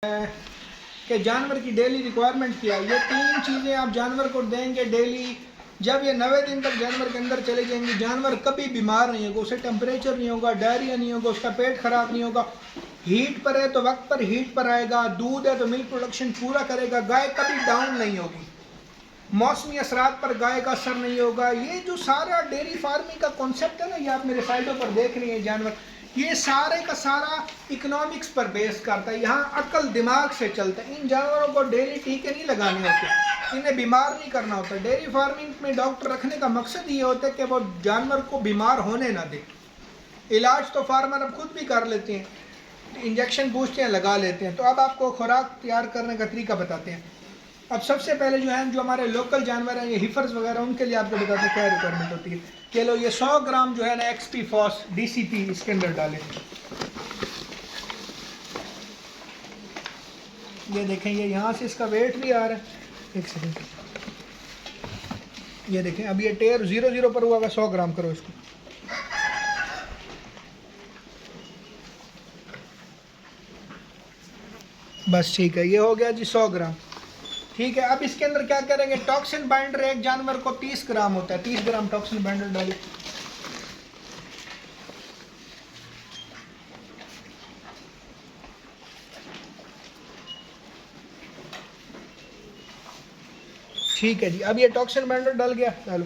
कि जानवर की डेली रिक्वायरमेंट क्या है। ये 3 चीज़ें आप जानवर को देंगे डेली। जब ये 90 दिन तक जानवर के अंदर चले जाएंगे, जानवर कभी बीमार नहीं होगा, उसे टेम्परेचर नहीं होगा, डायरिया नहीं होगा, उसका पेट खराब नहीं होगा। हीट पर है तो वक्त पर हीट पर आएगा, दूध है तो मिल्क प्रोडक्शन पूरा करेगा, गाय कभी डाउन नहीं होगी, मौसमी असरात पर गाय का असर नहीं होगा। ये जो सारा डेयरी फार्मिंग का कॉन्सेप्ट है ना, ये आप मेरे साइडों पर देख रही हैं जानवर, ये सारे का सारा इकोनॉमिक्स पर बेस करता है। यहाँ अकल दिमाग से चलता है। इन जानवरों को डेली टीके नहीं लगाने होते, इन्हें बीमार नहीं करना होता। डेयरी फार्मिंग में डॉक्टर रखने का मकसद ये होता है कि वो जानवर को बीमार होने ना दे। इलाज तो फार्मर अब खुद भी कर लेते हैं, इंजेक्शन पूछते हैं, लगा लेते हैं। तो अब आपको खुराक तैयार करने का तरीका बताते हैं। अब सबसे पहले जो है, जो हमारे लोकल जानवर हैं, ये हिफर्स वगैरह, उनके लिए आपको बताते हैं क्या रिक्वायरमेंट होती है। कि लो ये 100 ग्राम जो है ना एक्सपी फॉस DCP इसके अंदर डालें। ये देखें, ये यहाँ से इसका वेट भी आ रहा है। एक सेकंड, ये देखें, अब ये टेयर 0-0 पर हुआ हुआ। 100 ग्राम करो इसको। बस ठीक है, ये हो गया जी 100 ग्राम। ठीक है, अब इसके अंदर क्या करेंगे, टॉक्सिन बाइंडर एक जानवर को 30 ग्राम होता है, 30 ग्राम टॉक्सिन बाइंडर डालिए। ठीक है जी, अब ये टॉक्सिन बाइंडर डल गया, डालो।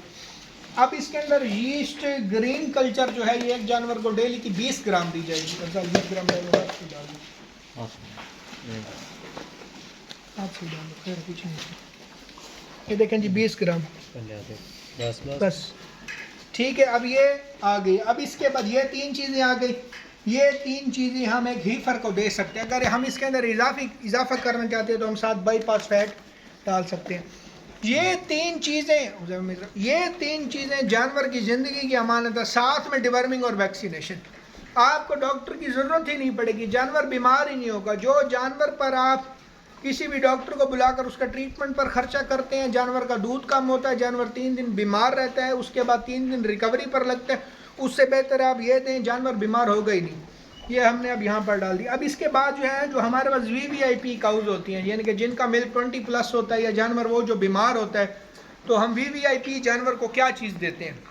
अब इसके अंदर यीस्ट ग्रीन कल्चर जो है, ये एक जानवर को डेली की 20 ग्राम दी जाएगी। 20 ग्राम डालो, फिर कुछ नहीं। ये देखें जी 20 ग्राम, बस ठीक है। अब ये आ गई। अब इसके बाद ये 3 चीज़ें आ गई। ये 3 चीज़ें हम एक हीफर को दे सकते हैं। अगर हम इसके अंदर इजाफा करना चाहते हैं तो हम साथ बाईपास फैट डाल सकते हैं। ये 3 चीज़ें जानवर की ज़िंदगी की अमानत है, साथ में डिवर्मिंग और वैक्सीनेशन। आपको डॉक्टर की ज़रूरत ही नहीं पड़ेगी, जानवर बीमार ही नहीं होगा। जो जानवर पर आप किसी भी डॉक्टर को बुलाकर उसका ट्रीटमेंट पर खर्चा करते हैं, जानवर का दूध कम होता है, जानवर 3 दिन बीमार रहता है, उसके बाद 3 दिन रिकवरी पर लगता है। उससे बेहतर आप ये दें, जानवर बीमार होगा ही नहीं। ये हमने अब यहाँ पर डाल दिया। अब इसके बाद जो है, जो हमारे पास VVIP काउज होती हैं, यानी कि जिनका मिल्क 20+ होता है, या जानवर वो जो बीमार होता है, तो हम VVIP जानवर को क्या चीज़ देते हैं।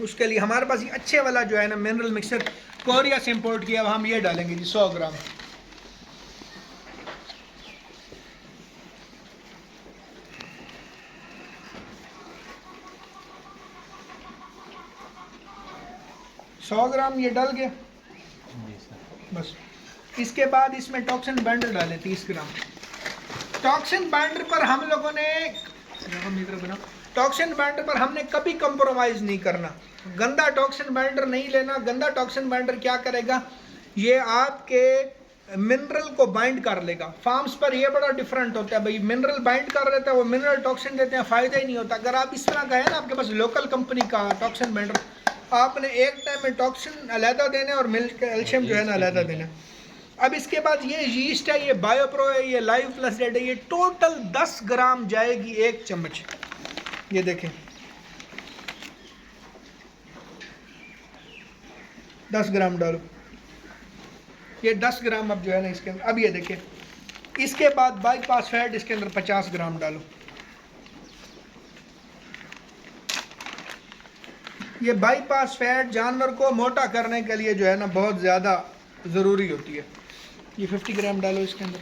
उसके लिए हमारे पास ये अच्छे वाला जो है ना मिनरल मिक्सर कोरिया से इम्पोर्ट किया, हम ये डालेंगे जी 100 ग्राम। ये डल गया, बस। इसके बाद इसमें टॉक्सिन बाइंडर डालें 30 ग्राम। टॉक्सिन बाइंडर पर हम लोगों ने हमने कभी कंप्रोमाइज नहीं करना। गंदा टॉक्सिन बाइंडर नहीं लेना। गंदा टॉक्सिन बाइंडर क्या करेगा, ये आपके मिनरल को बाइंड कर लेगा। फार्म्स पर ये बड़ा डिफरेंट होता है, भाई मिनरल बाइंड कर लेता है, वो मिनरल टॉक्सिन देते हैं, फ़ायदा ही नहीं होता। अगर आप इस तरह का है ना, आपके पास लोकल कंपनी का टॉक्सिन बाइंडर, आपने एक टाइम में टॉक्सिन अलहदा देना और मिल्क कैल्शियम जो है ना अलहदा देना। अब इसके बाद ये यीस्ट है, ये बायोप्रो है, ये लाइव प्लस रेड है, ये टोटल 10 ग्राम जाएगी, 1 चम्मच। ये देखें 10 ग्राम डालो। ये 10 ग्राम अब जो है ना इसके अंदर। अब ये देखें, इसके बाद बाईपास फैट इसके अंदर 50 ग्राम डालो। ये बाईपास फैट जानवर को मोटा करने के लिए जो है ना बहुत ज़्यादा ज़रूरी होती है। ये 50 ग्राम डालो इसके अंदर।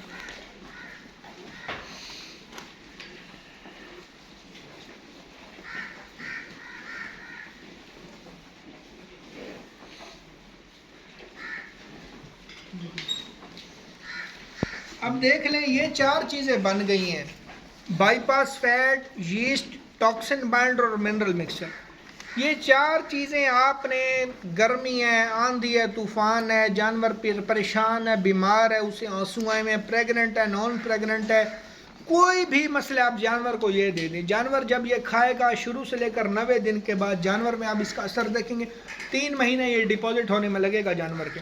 अब देख लें, ये 4 चीज़ें बन गई हैं, bypass fat, yeast, toxin binder और मिनरल मिक्सचर। ये 4 चीज़ें आपने, गर्मी है, आंधी है, तूफ़ान है, जानवर परेशान है, बीमार है, उसे आंसू आए में, प्रेग्नेंट है, नॉन प्रेग्नेंट है, कोई भी मसले आप जानवर को ये दे दें। जानवर जब ये खाएगा, शुरू से लेकर 90 दिन के बाद जानवर में आप इसका असर देखेंगे। 3 महीने ये डिपॉजिट होने में लगेगा जानवर के।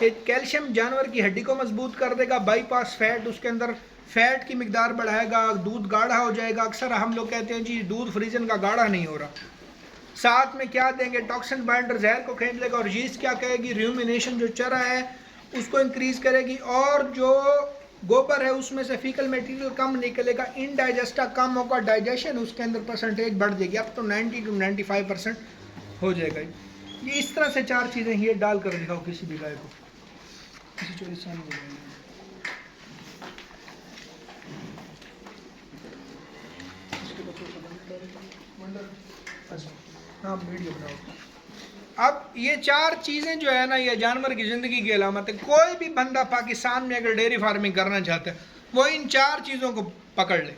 कैल्शियम जानवर की हड्डी को मजबूत कर देगा। बाईपास फैट, उसके अंदर फैट की मिकदार बढ़ाएगा, दूध गाढ़ा हो जाएगा। अक्सर हम लोग कहते हैं जी दूध फ्रीजन का गाढ़ा नहीं हो रहा। साथ में क्या देंगे, टॉक्सिन बाइंडर जहर को खींच लेगा। और यीस्ट क्या कहेगी, र्यूमिनेशन जो चरा है उसको इंक्रीज करेगी। और जो गोबर है उसमें से फीकल मटेरियल कम निकलेगा, इनडाइजेस्टा कम होगा, डाइजेशन उसके अंदर परसेंटेज बढ़ जाएगी, अब तो 90 to 95% हो जाएगा। ये इस तरह से 4 चीज़ें ये डाल कर दिखाओ किसी भी गाय को, किसी चोरी सामने। हाँ वीडियो बनाओ। अब ये 4 चीज़ें जो है ना, ये जानवर की ज़िंदगी की अलामत है। कोई भी बंदा पाकिस्तान में अगर डेयरी फार्मिंग करना चाहता है वो इन 4 चीज़ों को पकड़ ले।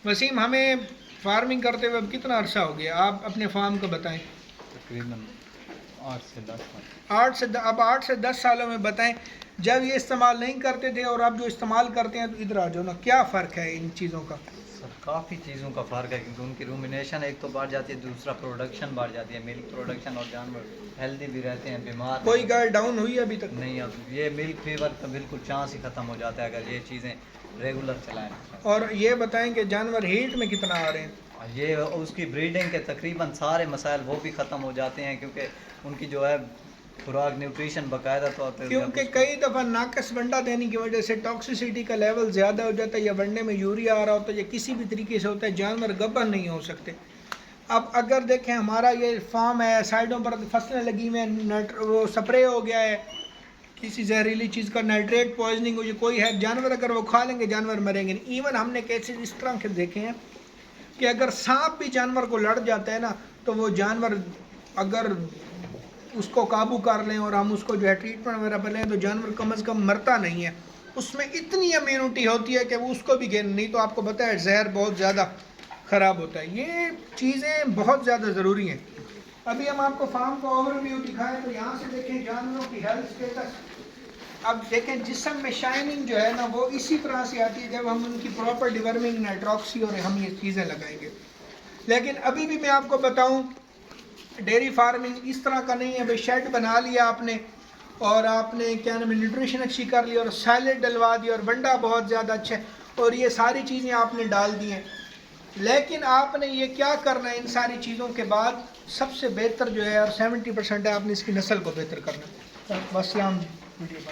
वसीम, हमें फार्मिंग करते हुए अब कितना अरसा हो गया, आप अपने फार्म को बताएं। तकरीबन 8 से 10 साल। अब 8 से 10 सालों में बताएं, जब ये इस्तेमाल नहीं करते थे और अब जो इस्तेमाल करते हैं, तो इधर आ जाओ ना, क्या फ़र्क है इन चीज़ों का? सर काफ़ी चीज़ों का फ़र्क है, क्योंकि उनकी रूमिनेशन एक तो बढ़ जाती है, दूसरा प्रोडक्शन बढ़ जाती है, मिल्क प्रोडक्शन, और जानवर हेल्दी भी रहते हैं, बीमार। कोई गाय डाउन हुई है अभी तक? नहीं, अब ये मिल्क फीवर का बिल्कुल चांस ही ख़त्म हो जाता है अगर ये चीज़ें रेगुलर चलाएँ। और ये बताएं कि जानवर हीट में कितना आ रहे हैं? ये उसकी ब्रीडिंग के तकरीबन सारे मसाइल वो भी ख़त्म हो जाते हैं, क्योंकि उनकी जो है खुराक न्यूट्रिशन बाकायदा तौर पर, क्योंकि कई दफ़ा नाकस वंडा देने की वजह से टॉक्सिसिटी का लेवल ज़्यादा हो जाता है, या वंडे में यूरिया आ रहा होता है, या किसी भी तरीके से होता है, जानवर गब्बर नहीं हो सकते। अब अगर देखें हमारा ये फार्म है, साइडों पर फसलें लगी हुई हैं, वो स्प्रे हो गया है किसी जहरीली चीज़ का, नाइट्रेट पॉइजनिंग हो, कोई है जानवर अगर वो खा लेंगे जानवर मरेंगे नहीं। इवन हमने केसेस इस तरह के देखे हैं कि अगर सांप भी जानवर को लड़ जाता है ना, तो वो जानवर अगर उसको काबू कर लें और हम उसको जो है ट्रीटमेंट वगैरह पर लें, तो जानवर कम अज़ कम मरता नहीं है। उसमें इतनी इम्यूनिटी होती है कि वो उसको भी गेन, नहीं तो आपको पता है जहर बहुत ज़्यादा ख़राब होता है। ये चीज़ें बहुत ज़्यादा ज़रूरी हैं। अभी हम आपको फार्म का ओवरव्यू दिखाएं, तो यहाँ से देखें जानवरों की हेल्थ स्टेटस। अब देखें जिस्म में शाइनिंग जो है ना, वो इसी तरह से आती है जब हम उनकी प्रॉपर डिवर्मिंग, नाइट्रोक्सी और हम ये चीज़ें लगाएंगे। लेकिन अभी भी मैं आपको बताऊं, डेयरी फार्मिंग इस तरह का नहीं है भाई शेड बना लिया आपने और आपने क्या नाम है न्यूट्रिशन अच्छी कर ली और सैलेड डलवा दी और वंडा बहुत ज़्यादा अच्छा है और ये सारी चीज़ें आपने डाल दी हैं। लेकिन आपने ये क्या करना है, इन सारी चीज़ों के बाद सबसे बेहतर जो है, और 70% है, आपने इसकी नस्ल को बेहतर करना है। बस यहाँ वीडियो